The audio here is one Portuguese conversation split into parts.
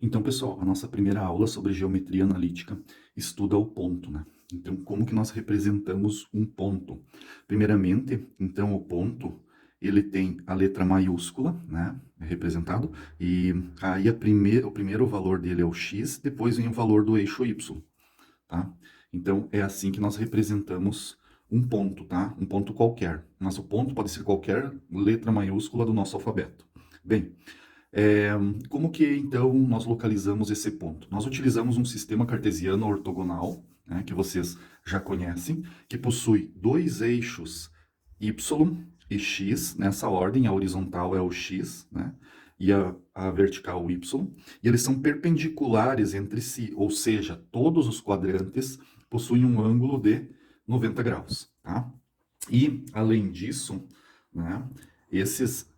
Então, pessoal, a nossa primeira aula sobre geometria analítica estuda o ponto, né? Então, como que nós representamos um ponto? Primeiramente, então, o ponto, ele tem a letra maiúscula, né? É representado, e aí o primeiro valor dele é o x, depois vem o valor do eixo y, tá? Então, é assim que nós representamos um ponto, tá? Um ponto qualquer. Nosso ponto pode ser qualquer letra maiúscula do nosso alfabeto. Bem, é, como que então nós localizamos esse ponto? Nós utilizamos um sistema cartesiano ortogonal, né, que vocês já conhecem, que possui dois eixos y e x, nessa ordem, a horizontal é o x, né, e a vertical o y, e eles são perpendiculares entre si, ou seja, todos os quadrantes possuem um ângulo de 90 graus, tá? E, além disso, né, esses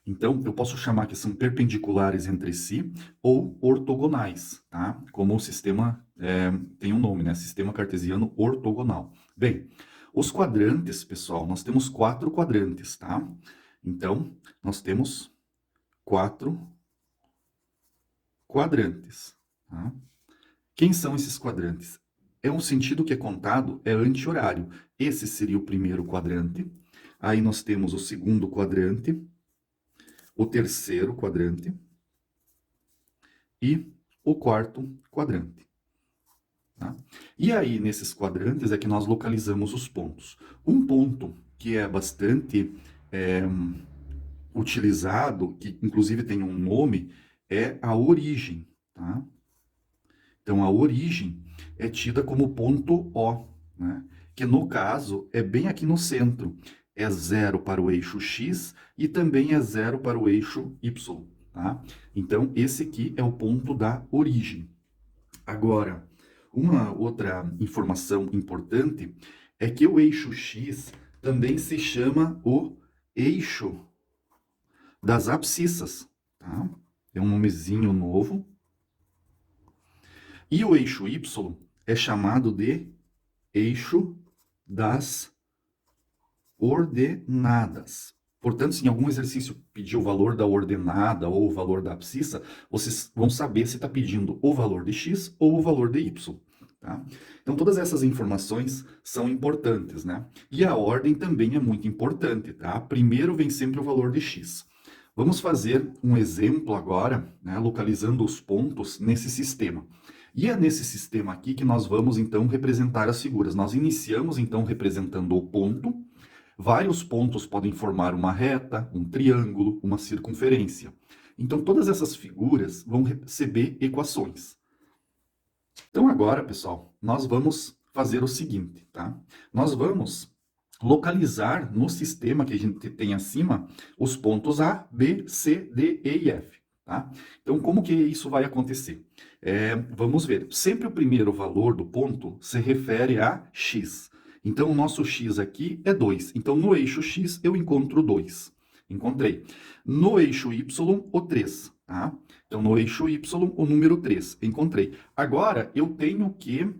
então, eu posso chamar que são perpendiculares entre si ou ortogonais, tá? Como o sistema tem um nome, né? Sistema cartesiano ortogonal. Bem, os quadrantes, pessoal, nós temos quatro quadrantes, tá? Então, nós temos quatro quadrantes, tá? Quem são esses quadrantes? É um sentido que é contado, é anti-horário. Esse seria o primeiro quadrante. Aí nós temos o segundo quadrante, o terceiro quadrante e o quarto quadrante. Tá? E aí, nesses quadrantes, é que nós localizamos os pontos. Um ponto que é bastante utilizado, que inclusive tem um nome, é a origem. Tá? Então, a origem é tida como ponto O, né? Que no caso é bem aqui no centro. É zero para o eixo x e também é zero para o eixo y. Tá? Então, esse aqui é o ponto da origem. Agora, uma outra informação importante é que o eixo x também se chama o eixo das abscissas. Tá? É um nomezinho novo. E o eixo y é chamado de eixo das ordenadas. Portanto, se em algum exercício pedir o valor da ordenada ou o valor da abscissa, vocês vão saber se está pedindo o valor de x ou o valor de y. Tá? Então, todas essas informações são importantes, né? E a ordem também é muito importante, tá? Primeiro vem sempre o valor de x. Vamos fazer um exemplo agora, né, localizando os pontos nesse sistema. E é nesse sistema aqui que nós vamos, então, representar as figuras. Nós iniciamos, então, representando o ponto. Vários pontos podem formar uma reta, um triângulo, uma circunferência. Então, todas essas figuras vão receber equações. Então, agora, pessoal, nós vamos fazer o seguinte, tá? Nós vamos localizar no sistema que a gente tem acima os pontos A, B, C, D, E e F. Tá? Então, como que isso vai acontecer? Vamos ver. Sempre o primeiro valor do ponto se refere a x. Então, o nosso x aqui é 2. Então, no eixo x, eu encontro 2. Encontrei. No eixo y, o 3. Tá? Então, no eixo y, o número 3. Encontrei. Agora, eu tenho que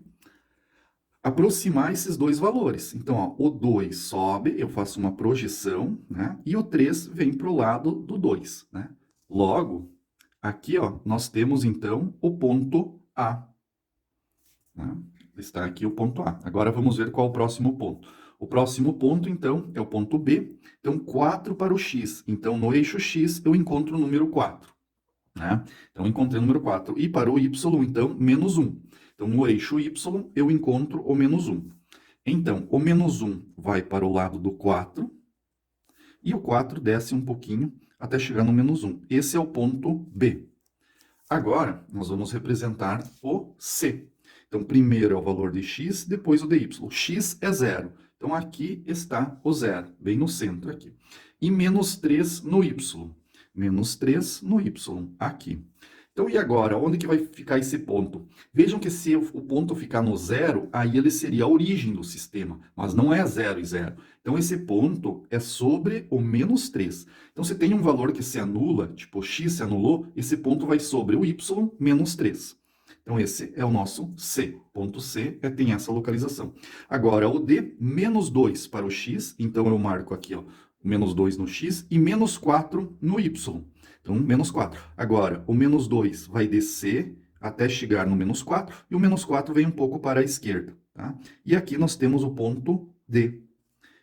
aproximar esses dois valores. Então, ó, o 2 sobe, eu faço uma projeção, né? E o 3 vem para o lado do 2, né? Logo, aqui, ó, nós temos, então, o ponto A. Né? Está aqui o ponto A. Agora, vamos ver qual é o próximo ponto. O próximo ponto, então, é o ponto B. Então, 4 para o x. Então, no eixo x, eu encontro o número 4. Né? Então, encontrei o número 4. E para o y, então, menos 1. Então, no eixo y, eu encontro o menos 1. Então, o menos 1 vai para o lado do 4, e o 4 desce um pouquinho até chegar no menos 1. Esse é o ponto B. Agora, nós vamos representar o C. Então, primeiro é o valor de x, depois o de y. X é 0. Então, aqui está o 0, bem no centro aqui. E menos 3 no y. Menos 3 no y, aqui. Então, e agora? Onde que vai ficar esse ponto? Vejam que se o ponto ficar no 0, aí ele seria a origem do sistema, mas não é 0 e 0. Então, esse ponto é sobre o menos 3. Então, se tem um valor que se anula, tipo x se anulou, esse ponto vai sobre o y menos 3. Então, esse é o nosso C. Ponto C tem essa localização. Agora, o D, menos 2 para o x, então eu marco aqui, ó, o menos 2 no x e menos 4 no y. Então, menos 4. Agora, o menos 2 vai descer até chegar no menos 4, e o menos 4 vem um pouco para a esquerda. Tá? E aqui nós temos o ponto D.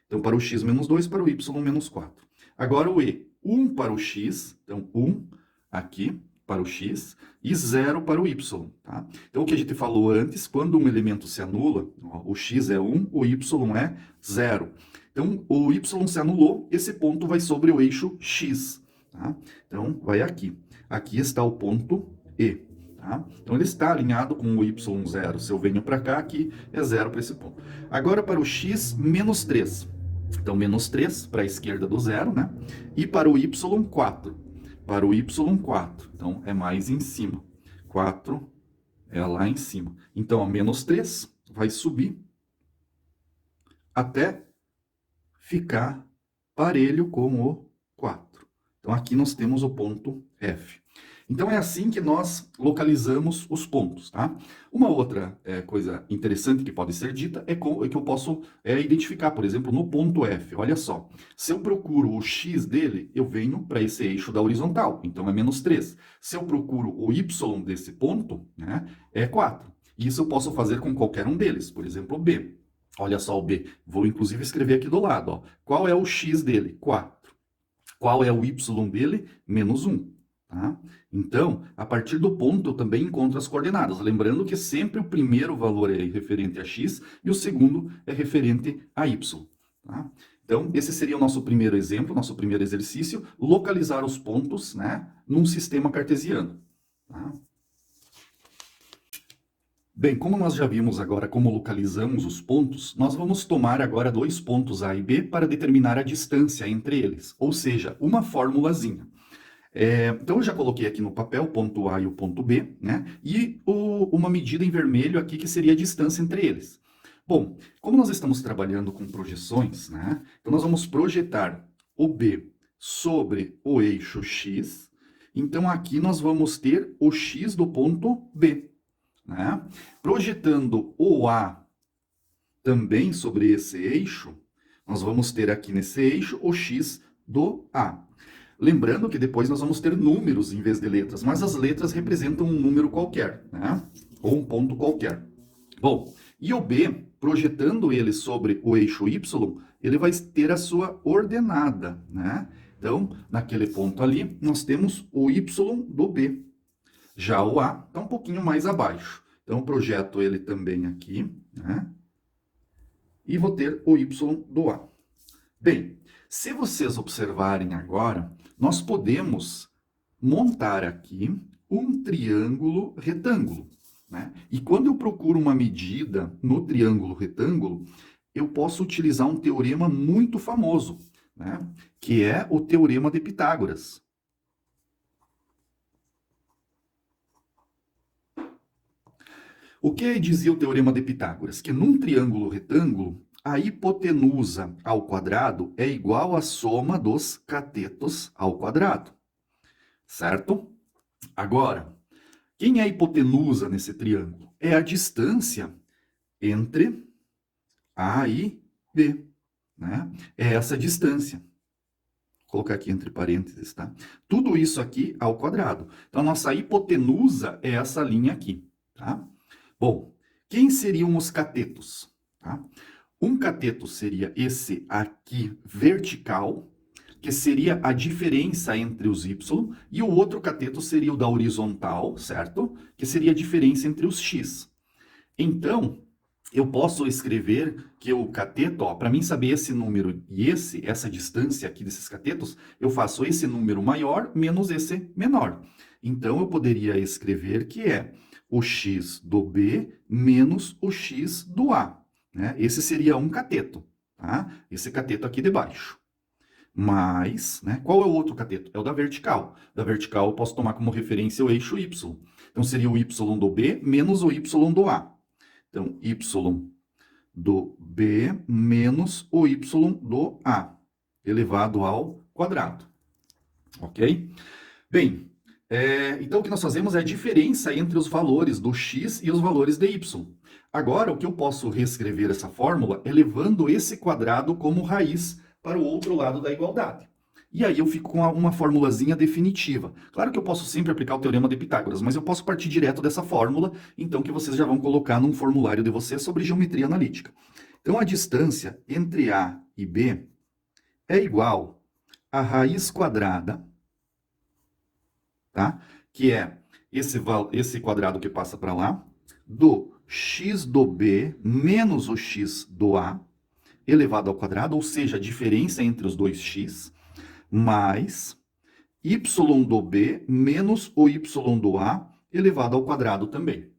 Então, para o x, menos 2, para o y, menos 4. Agora, o E, 1 para o x, então 1 aqui para o x, e 0 para o y. Tá? Então, o que a gente falou antes, quando um elemento se anula, ó, o x é 1, o y é 0. Então, o y se anulou, esse ponto vai sobre o eixo x. Tá? Então, vai aqui. Aqui está o ponto E. Tá? Então, ele está alinhado com o y0. Se eu venho para cá, aqui é 0 para esse ponto. Agora, para o x, menos 3. Então, menos 3 para a esquerda do 0, né? E para o y, 4. Para o y, 4. Então, é mais em cima. 4 é lá em cima. Então, ó, menos 3 vai subir até ficar parelho com o 4. Então, aqui nós temos o ponto F. Então, é assim que nós localizamos os pontos, tá? Uma outra coisa interessante que pode ser dita é que eu posso identificar, por exemplo, no ponto F. Olha só, se eu procuro o x dele, eu venho para esse eixo da horizontal, então é menos 3. Se eu procuro o y desse ponto, né, é 4. Isso eu posso fazer com qualquer um deles, por exemplo, o B. Olha só o B, vou inclusive escrever aqui do lado, ó. Qual é o x dele? 4. Qual é o y dele? Menos 1. Tá? Então, a partir do ponto eu também encontro as coordenadas. Lembrando que sempre o primeiro valor é referente a x e o segundo é referente a y. Tá? Então, esse seria o nosso primeiro exemplo, nosso primeiro exercício, localizar os pontos, né, num sistema cartesiano. Tá? Bem, como nós já vimos agora como localizamos os pontos, nós vamos tomar agora dois pontos A e B para determinar a distância entre eles, ou seja, uma formulazinha. Então, eu já coloquei aqui no papel o ponto A e o ponto B, né? E uma medida em vermelho aqui que seria a distância entre eles. Bom, como nós estamos trabalhando com projeções, né? Então, nós vamos projetar o B sobre o eixo X. Então, aqui nós vamos ter o X do ponto B. Né? Projetando o A também sobre esse eixo, nós vamos ter aqui nesse eixo o x do A. Lembrando que depois nós vamos ter números em vez de letras, mas as letras representam um número qualquer, né? Ou um ponto qualquer. Bom, e o B, projetando ele sobre o eixo y, ele vai ter a sua ordenada, né? Então, naquele ponto ali, nós temos o y do B. Já o A está um pouquinho mais abaixo. Então, projeto ele também aqui, né? E vou ter o Y do A. Bem, se vocês observarem agora, nós podemos montar aqui um triângulo retângulo, né? E quando eu procuro uma medida no triângulo retângulo, eu posso utilizar um teorema muito famoso, né? Que é o Teorema de Pitágoras. O que dizia o Teorema de Pitágoras? Que num triângulo retângulo, a hipotenusa ao quadrado é igual à soma dos catetos ao quadrado. Certo? Agora, quem é a hipotenusa nesse triângulo? É a distância entre A e B. Né? É essa distância. Vou colocar aqui entre parênteses, tá? Tudo isso aqui ao quadrado. Então, a nossa hipotenusa é essa linha aqui, tá? Bom, quem seriam os catetos? Tá? Um cateto seria esse aqui vertical, que seria a diferença entre os y, e o outro cateto seria o da horizontal, certo? Que seria a diferença entre os x. Então, eu posso escrever que o cateto, para mim saber esse número e essa distância aqui desses catetos, eu faço esse número maior menos esse menor. Então, eu poderia escrever que é o x do B menos o x do A. Né? Esse seria um cateto, tá? Esse cateto aqui de baixo. Mas, né, qual é o outro cateto? É o da vertical. Da vertical eu posso tomar como referência o eixo y. Então, seria o y do B menos o y do A. Então, y do B menos o y do A, elevado ao quadrado. Ok? Bem, então, o que nós fazemos é a diferença entre os valores do x e os valores de y. Agora, o que eu posso reescrever essa fórmula é levando esse quadrado como raiz para o outro lado da igualdade. E aí eu fico com uma formulazinha definitiva. Claro que eu posso sempre aplicar o teorema de Pitágoras, mas eu posso partir direto dessa fórmula, então que vocês já vão colocar num formulário de vocês sobre geometria analítica. Então a distância entre A e B é igual a raiz quadrada, tá? Que é esse quadrado que passa para lá, do x do B menos o x do A, elevado ao quadrado, ou seja, a diferença entre os dois x, mais y do B menos o y do A, elevado ao quadrado também.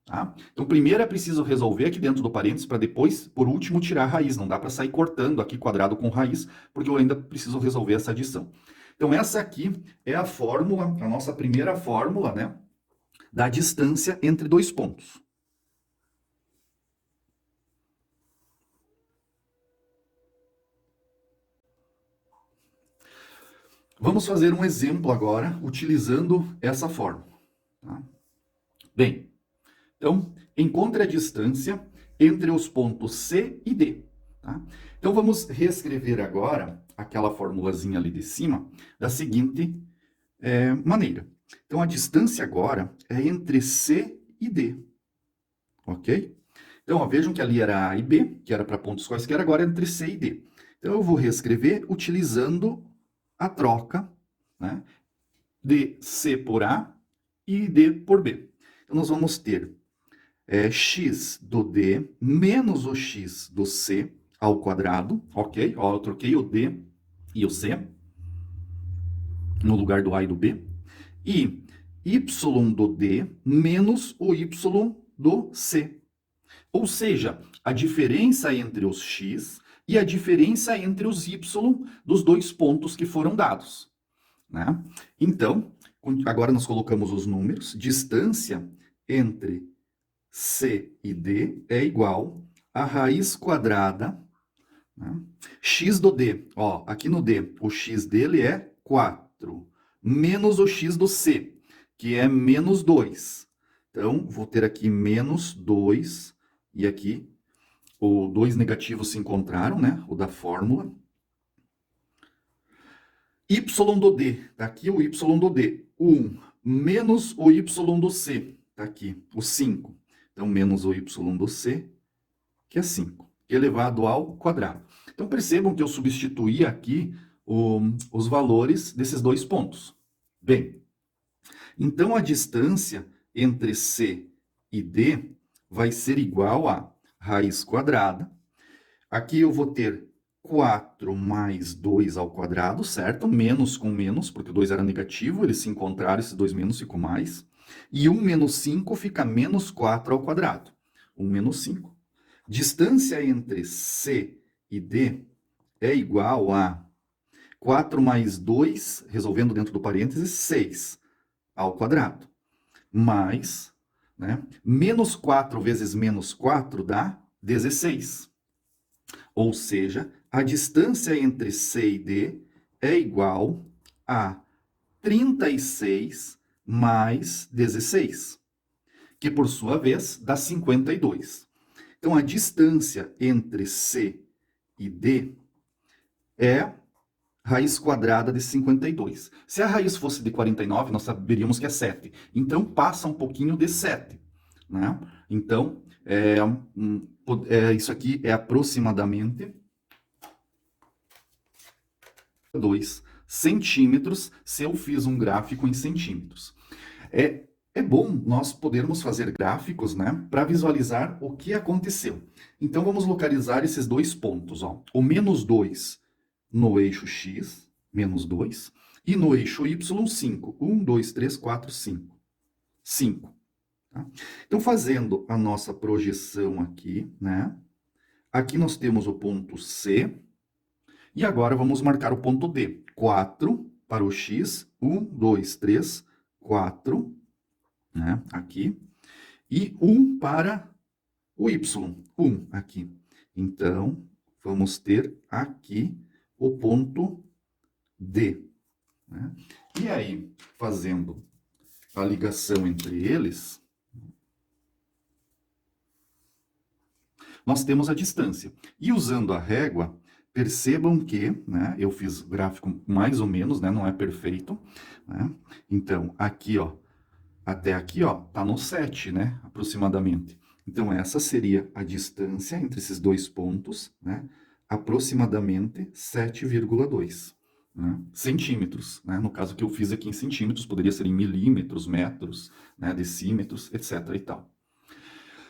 Tá? Então, primeiro é preciso resolver aqui dentro do parênteses, para depois, por último, tirar a raiz. Não dá para sair cortando aqui quadrado com raiz, porque eu ainda preciso resolver essa adição. Então, essa aqui é a fórmula, a nossa primeira fórmula, né, da distância entre dois pontos. Vamos fazer um exemplo agora, utilizando essa fórmula. Tá? Bem, então, encontre a distância entre os pontos C e D. Tá? Então, vamos reescrever agora aquela formulazinha ali de cima da seguinte maneira. Então, a distância agora é entre C e D. Ok? Então, ó, vejam que ali era A e B, que era para pontos quaisquer, agora é entre C e D. Então, eu vou reescrever utilizando a troca, né, de C por A e D por B. Então, nós vamos ter x do D menos o x do C ao quadrado, ok? Ó, eu troquei o D e o C no lugar do A e do B. E y do D menos o y do C. Ou seja, a diferença entre os x e a diferença entre os y dos dois pontos que foram dados. Né? Então, agora nós colocamos os números. Distância entre C e D é igual a raiz quadrada, né? X do D, ó, aqui no D, o x dele é 4, menos o x do C, que é menos 2. Então, vou ter aqui menos 2, e aqui o 2 negativo se encontraram, né? O da fórmula. Y do D, tá aqui o Y do D, 1, menos o Y do C, tá aqui, o 5. Então, menos o y do C, que é 5, elevado ao quadrado. Então, percebam que eu substituí aqui os valores desses dois pontos. Bem, então a distância entre C e D vai ser igual a raiz quadrada. Aqui eu vou ter 4 mais 2 ao quadrado, certo? Menos com menos, porque o 2 era negativo, eles se encontraram, esses dois menos ficam mais. E 1 menos 5 fica menos 4 ao quadrado. 1 menos 5. Distância entre C e D é igual a 4 mais 2, resolvendo dentro do parênteses, 6 ao quadrado. Mais, né, menos 4 vezes menos 4 dá 16. Ou seja, a distância entre C e D é igual a 36 mais 16, que por sua vez dá 52. Então, a distância entre C e D é raiz quadrada de 52. Se a raiz fosse de 49, nós saberíamos que é 7. Então, passa um pouquinho de 7. Né? Então, isso aqui é aproximadamente 2 centímetros, se eu fiz um gráfico em centímetros. É bom nós podermos fazer gráficos, né, para visualizar o que aconteceu. Então, vamos localizar esses dois pontos. Ó. O menos 2 no eixo x, menos 2, e no eixo y, 5. 1, 2, 3, 4, 5. 5. Tá? Então, fazendo a nossa projeção aqui, né, aqui nós temos o ponto C, e agora vamos marcar o ponto D. 4 para o x, 1, 2, 3, 4, né, aqui, e 1 para o y, 1 aqui. Então, vamos ter aqui o ponto D. Né? E aí, fazendo a ligação entre eles, nós temos a distância. E usando a régua, Percebam que, né, eu fiz gráfico mais ou menos, né, não é perfeito, né? Então, aqui, ó, até aqui, ó, tá no 7, né, aproximadamente. Então, essa seria a distância entre esses dois pontos, né, aproximadamente 7,2, né, centímetros, né, no caso que eu fiz aqui em centímetros, poderia ser em milímetros, metros, né, decímetros, etc e tal.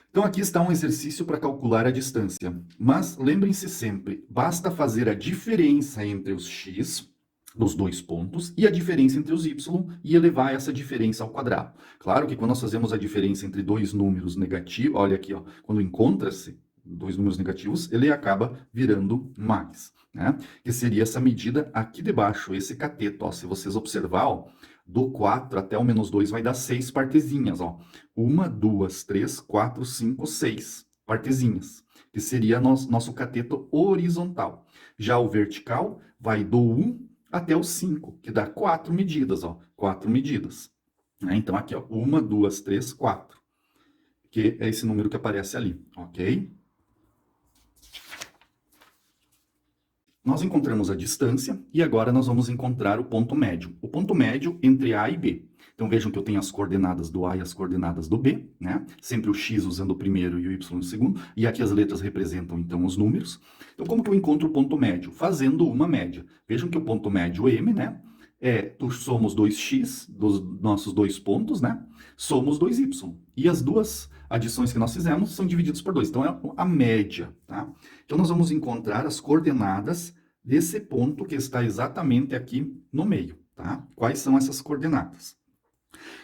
Então, aqui está um exercício para calcular a distância. Mas lembrem-se sempre, basta fazer a diferença entre os x, dos dois pontos, e a diferença entre os y, e elevar essa diferença ao quadrado. Claro que quando nós fazemos a diferença entre dois números negativos, olha aqui, ó, quando encontra-se dois números negativos, ele acaba virando mais, né? Que seria essa medida aqui debaixo, esse cateto, ó. Se vocês observar, ó, do 4 até o menos 2 vai dar 6 partezinhas, ó. 1, 2, 3, 4, 5, 6 partezinhas, que seria nosso cateto horizontal. Já o vertical vai do 1 até o 5, que dá 4 medidas, ó. 4 medidas. Então, aqui, ó, 1, 2, 3, 4, que é esse número que aparece ali, ok? Nós encontramos a distância e agora nós vamos encontrar o ponto médio. O ponto médio entre A e B. Então vejam que eu tenho as coordenadas do A e as coordenadas do B, né? Sempre o X usando o primeiro e o Y no segundo. E aqui as letras representam então os números. Então como que eu encontro o ponto médio? Fazendo uma média. Vejam que o ponto médio M, né? Somos 2x dos nossos dois pontos, né? Somos 2y. E as duas adições que nós fizemos são divididos por 2. Então, é a média, tá? Então, nós vamos encontrar as coordenadas desse ponto que está exatamente aqui no meio, tá? Quais são essas coordenadas?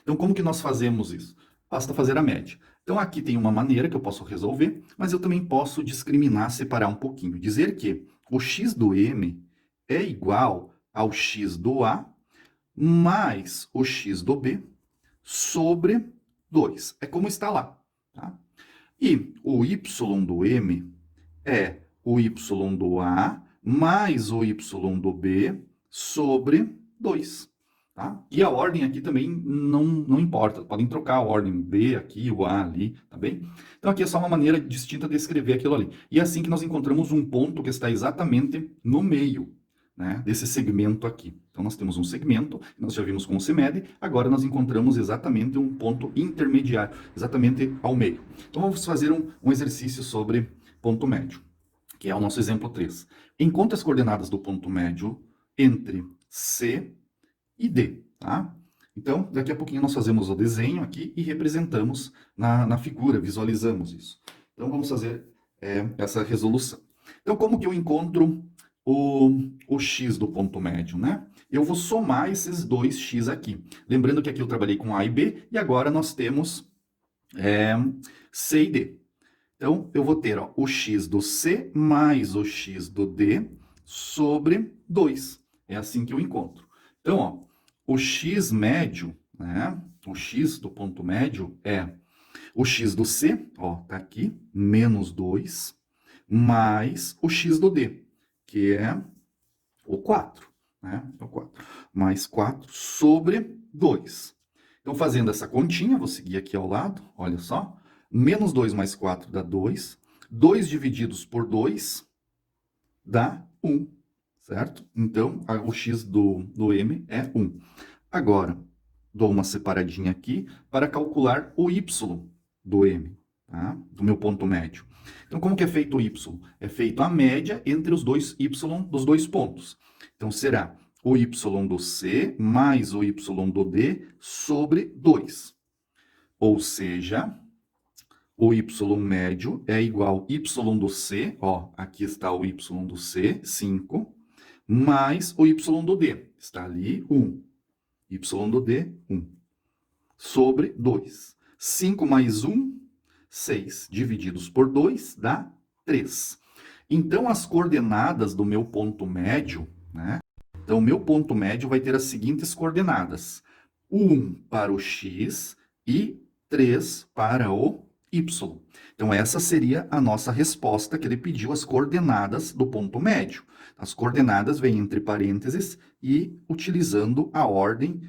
Então, como que nós fazemos isso? Basta fazer a média. Então, aqui tem uma maneira que eu posso resolver, mas eu também posso discriminar, separar um pouquinho. Dizer que o x do m é igual ao x do A mais o x do B sobre 2. É como está lá. Tá? E o y do M é o y do A mais o y do B sobre 2. Tá? E a ordem aqui também não importa. Podem trocar a ordem B aqui, o A ali, tá bem? Então aqui é só uma maneira distinta de escrever aquilo ali. E é assim que nós encontramos um ponto que está exatamente no meio, né, desse segmento aqui. Então nós temos um segmento, nós já vimos como se mede, agora nós encontramos exatamente um ponto intermediário, exatamente ao meio. Então vamos fazer um exercício sobre ponto médio, que é o nosso exemplo 3. Encontre as coordenadas do ponto médio entre C e D, tá? Então, daqui a pouquinho nós fazemos o desenho aqui e representamos na figura, visualizamos isso. Então, vamos fazer essa resolução. Então, como que eu encontro o x do ponto médio, né? Eu vou somar esses dois x aqui. Lembrando que aqui eu trabalhei com A e B, e agora nós temos C e D. Então, eu vou ter ó, o x do C mais o x do D sobre 2. É assim que eu encontro. Então, ó, o x médio, né? O x do ponto médio é o x do C, ó, tá aqui, menos 2, mais o x do D, que é o 4, né? O 4. Mais 4 sobre 2. Então, fazendo essa continha, vou seguir aqui ao lado, olha só. Menos 2 mais 4 dá 2. 2 divididos por 2 dá 1, certo? Então, o x do M é 1. Agora, dou uma separadinha aqui para calcular o y do M, tá? Do meu ponto médio. Então, como que é feito o y? É feito a média entre os dois y dos dois pontos. Então, será o y do C mais o y do D sobre 2. Ou seja, o y médio é igual a y do C, ó, aqui está o y do C, 5, mais o y do D, está ali, 1. Y do D, 1. Sobre 2. 5 mais 1, 6. Divididos por 2 dá 3. Então, as coordenadas do meu ponto médio, né? Então, o meu ponto médio vai ter as seguintes coordenadas. 1 para o x e 3 para o y. Então, essa seria a nossa resposta, que ele pediu as coordenadas do ponto médio. As coordenadas vêm entre parênteses e utilizando a ordem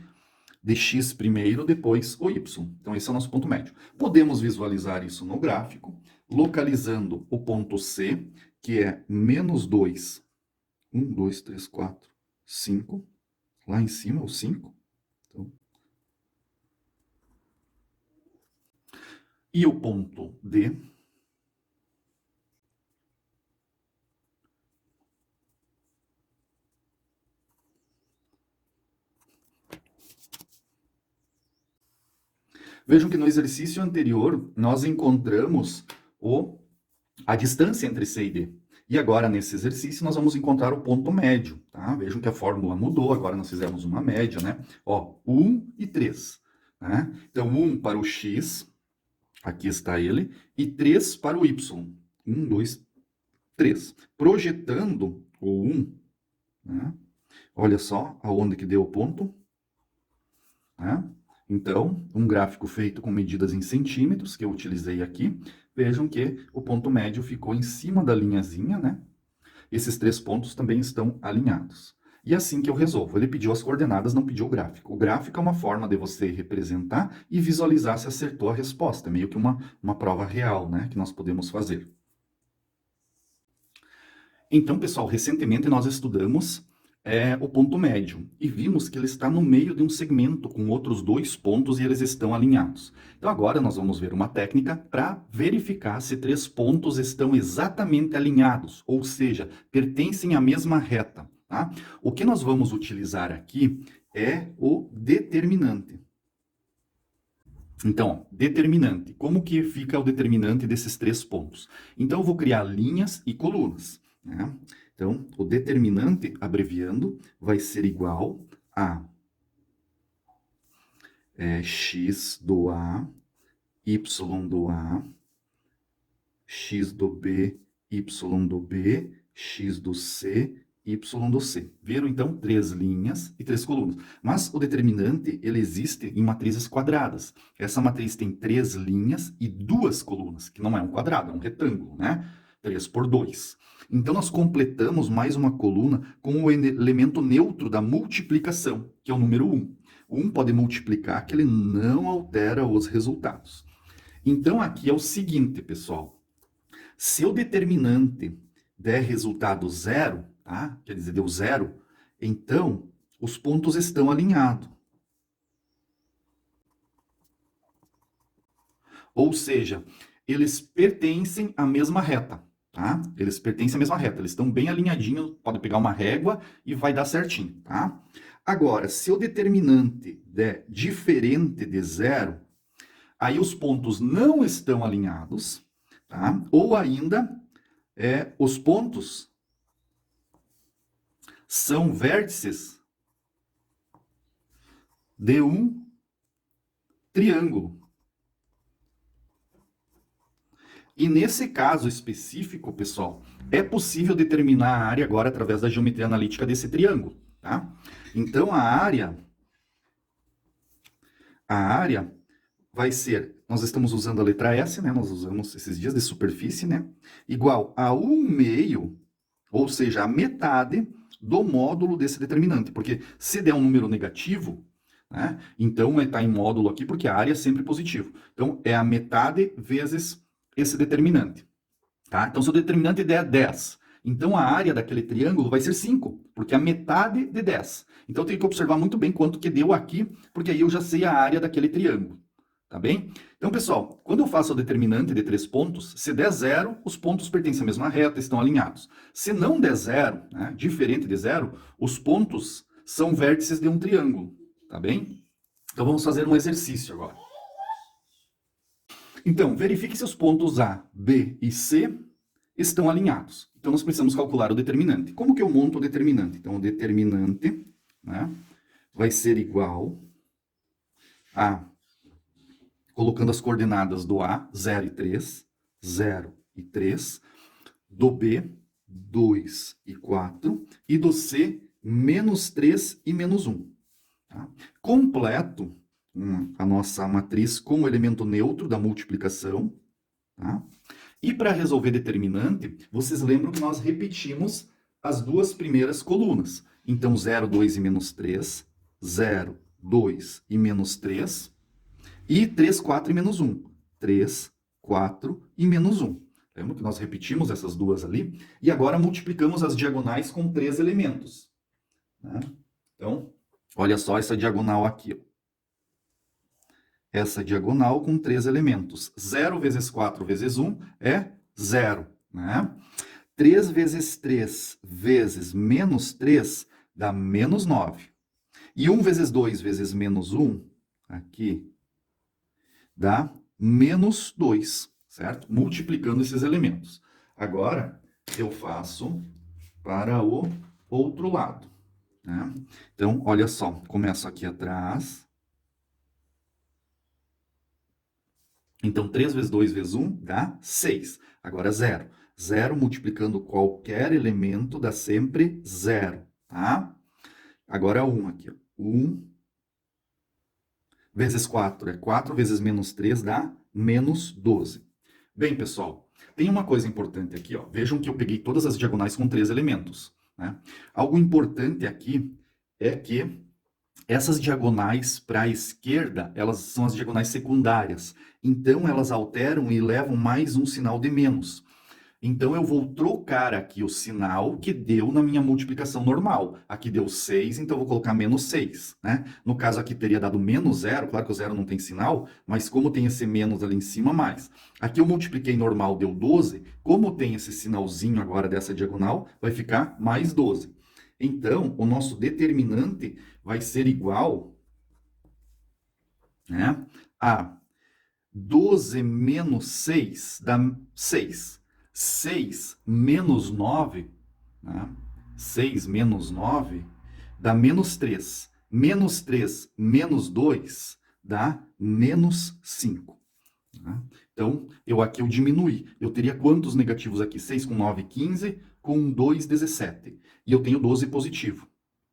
de x primeiro, depois o y. Então, esse é o nosso ponto médio. Podemos visualizar isso no gráfico, localizando o ponto C, que é menos 2 1, 2, 3, 4, 5. Lá em cima é o 5. Então, e o ponto D vejam que no exercício anterior nós encontramos a distância entre C e D. E agora, nesse exercício, nós vamos encontrar o ponto médio, tá? Vejam que a fórmula mudou, agora nós fizemos uma média, né? Ó, 1 e 3, né? Então, 1 para o x, aqui está ele, e 3 para o y. 1, 2, 3. Projetando o 1, né? Olha só aonde que deu o ponto, né? Então, um gráfico feito com medidas em centímetros, que eu utilizei aqui, vejam que o ponto médio ficou em cima da linhazinha, né? Esses 3 pontos também estão alinhados. E assim que eu resolvo. Ele pediu as coordenadas, não pediu o gráfico. O gráfico é uma forma de você representar e visualizar se acertou a resposta. É meio que uma prova real, né? Que nós podemos fazer. Então, pessoal, recentemente nós estudamos o ponto médio e vimos que ele está no meio de um segmento com outros 2 pontos e eles estão alinhados. Então, agora nós vamos ver uma técnica para verificar se 3 pontos estão exatamente alinhados, ou seja, pertencem à mesma reta. Tá? O que nós vamos utilizar aqui é o determinante. Então, determinante. Como que fica o determinante desses 3 pontos? Então, eu vou criar linhas e colunas, né? Então, o determinante, abreviando, vai ser igual a x do A, y do A, x do B, y do B, x do C, y do C. Viram, então, 3 linhas e 3 colunas. Mas o determinante, ele existe em matrizes quadradas. Essa matriz tem 3 linhas e 2 colunas, que não é um quadrado, é um retângulo, né? 3 por 2. Então, nós completamos mais uma coluna com o elemento neutro da multiplicação, que é o número 1. O 1 pode multiplicar, que ele não altera os resultados. Então, aqui é o seguinte, pessoal. Se o determinante der resultado 0, tá? Quer dizer, deu 0, então os pontos estão alinhados. Ou seja, eles pertencem à mesma reta. Tá? Eles pertencem à mesma reta, eles estão bem alinhadinhos, pode pegar uma régua e vai dar certinho, tá? Agora, se o determinante der diferente de 0, aí os pontos não estão alinhados, tá? Ou ainda, os pontos são vértices de um triângulo. E nesse caso específico, pessoal, é possível determinar a área agora através da geometria analítica desse triângulo, tá? Então, a área vai ser, nós estamos usando a letra S, né? Nós usamos esses dias de superfície, né? Igual a 1/2, ou seja, a metade do módulo desse determinante. Porque se der um número negativo, né? Então está em módulo aqui, porque a área é sempre positivo. Então, é a metade vezes esse determinante. Tá? Então, se o determinante der 10, então a área daquele triângulo vai ser 5, porque é a metade de 10. Então, eu tenho que observar muito bem quanto que deu aqui, porque aí eu já sei a área daquele triângulo. Tá bem? Então, pessoal, quando eu faço o determinante de 3 pontos, se der 0, os pontos pertencem à mesma reta, estão alinhados. Se não der 0, né, diferente de 0, os pontos são vértices de um triângulo. Tá bem? Então, vamos fazer um exercício agora. Então, verifique se os pontos A, B e C estão alinhados. Então, nós precisamos calcular o determinante. Como que eu monto o determinante? Então, o determinante, né, vai ser igual a, colocando as coordenadas do A, 0 e 3, 0 e 3, do B, 2 e 4, e do C, menos 3 e menos 1. Tá? Completo a nossa matriz com o elemento neutro da multiplicação. Tá? E para resolver determinante, vocês lembram que nós repetimos as 2 primeiras colunas. Então, 0, 2 e menos 3, 0, 2 e menos 3, e 3, 4 e menos 1. 3, 4 e menos 1. Lembra que nós repetimos essas duas ali? E agora multiplicamos as diagonais com 3 elementos. Né? Então, olha só essa diagonal aqui. Ó. Essa diagonal com 3 elementos. 0 vezes 4 vezes 1 é 0. Né? 3 vezes 3 vezes menos 3 dá menos 9. E 1 vezes 2 vezes menos 1, aqui, dá menos 2, certo? Multiplicando esses elementos. Agora, eu faço para o outro lado. Né? Então, olha só, começo aqui atrás. Então, 3 vezes 2 vezes 1 dá 6. Agora, 0. 0 multiplicando qualquer elemento dá sempre 0, tá? Agora, 1 aqui. 1 vezes 4 é 4 vezes menos 3 dá menos 12. Bem, pessoal, tem uma coisa importante aqui. Ó. Vejam que eu peguei todas as diagonais com 3 elementos. Né? Algo importante aqui é que essas diagonais para a esquerda, elas são as diagonais secundárias. Então, elas alteram e levam mais um sinal de menos. Então, eu vou trocar aqui o sinal que deu na minha multiplicação normal. Aqui deu 6, então eu vou colocar menos 6. Né? No caso aqui teria dado menos 0, claro que o 0 não tem sinal, mas como tem esse menos ali em cima, mais. Aqui eu multipliquei normal, deu 12. Como tem esse sinalzinho agora dessa diagonal, vai ficar mais 12. Então, o nosso determinante vai ser igual, né, a 12 menos 6 dá 6. 6 menos 9, né, 6 menos 9 dá menos 3. Menos 3 menos 2 dá menos 5. Né? Então, aqui eu diminuí. Eu teria quantos negativos aqui? 6 com 9, 15. Com 2, 17. E eu tenho 12 positivo.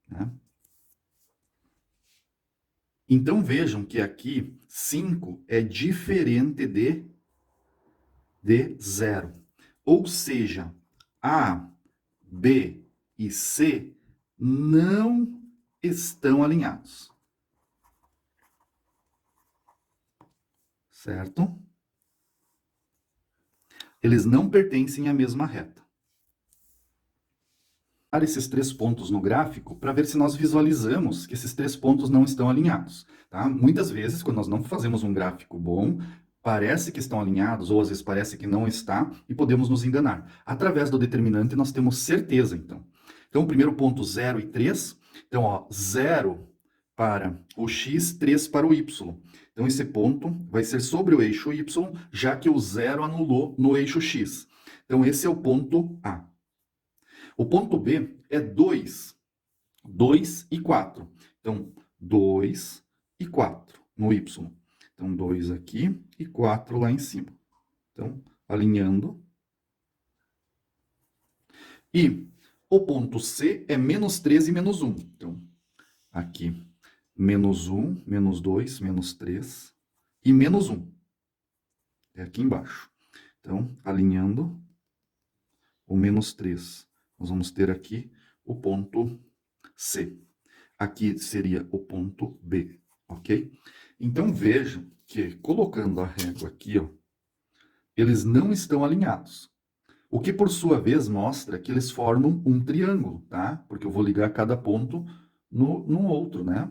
Né? Então, vejam que aqui 5 é diferente de 0. Ou seja, A, B e C não estão alinhados. Certo? Eles não pertencem à mesma reta. Esses 3 pontos no gráfico para ver se nós visualizamos que esses 3 pontos não estão alinhados. Tá? Muitas vezes, quando nós não fazemos um gráfico bom, parece que estão alinhados, ou às vezes parece que não está, e podemos nos enganar. Através do determinante, nós temos certeza, então. Então, o primeiro ponto, 0 e 3. Então, ó, 0 para o x, 3 para o y. Então, esse ponto vai ser sobre o eixo y, já que o 0 anulou no eixo x. Então, esse é o ponto A. O ponto B é 2. 2 e 4. Então, 2 e 4 no Y. Então, 2 aqui e 4 lá em cima. Então, alinhando. E o ponto C é menos 3 e menos 1. Então, aqui, menos 1, menos 2, menos 3 e menos 1. É aqui embaixo. Então, alinhando o menos 3. Nós vamos ter aqui o ponto C. Aqui seria o ponto B, ok? Então, vejam que, colocando a régua aqui, ó, eles não estão alinhados. O que, por sua vez, mostra que eles formam um triângulo, tá? Porque eu vou ligar cada ponto no outro, né?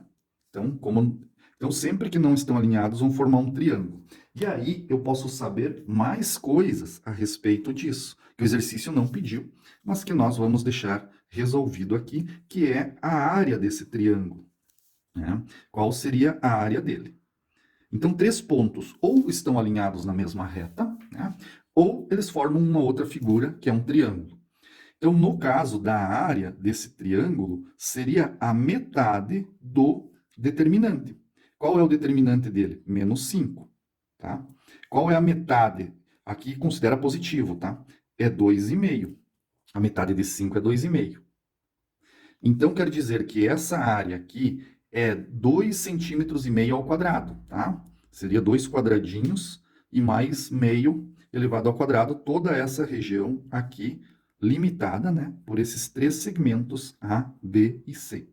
Então, sempre que não estão alinhados, vão formar um triângulo. E aí, eu posso saber mais coisas a respeito disso, que o exercício não pediu, mas que nós vamos deixar resolvido aqui, que é a área desse triângulo. Né? Qual seria a área dele? Então, 3 pontos ou estão alinhados na mesma reta, né? Ou eles formam uma outra figura, que é um triângulo. Então, no caso da área desse triângulo, seria a metade do determinante. Qual é o determinante dele? Menos 5. Tá? Qual é a metade? Aqui considera positivo, tá? É 2,5. A metade de 5 é 2,5. Então, quer dizer que essa área aqui é 2,5 centímetros ao quadrado, tá? Seria 2 quadradinhos e mais meio elevado ao quadrado, toda essa região aqui, limitada, né, por esses 3 segmentos A, B e C.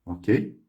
Ok?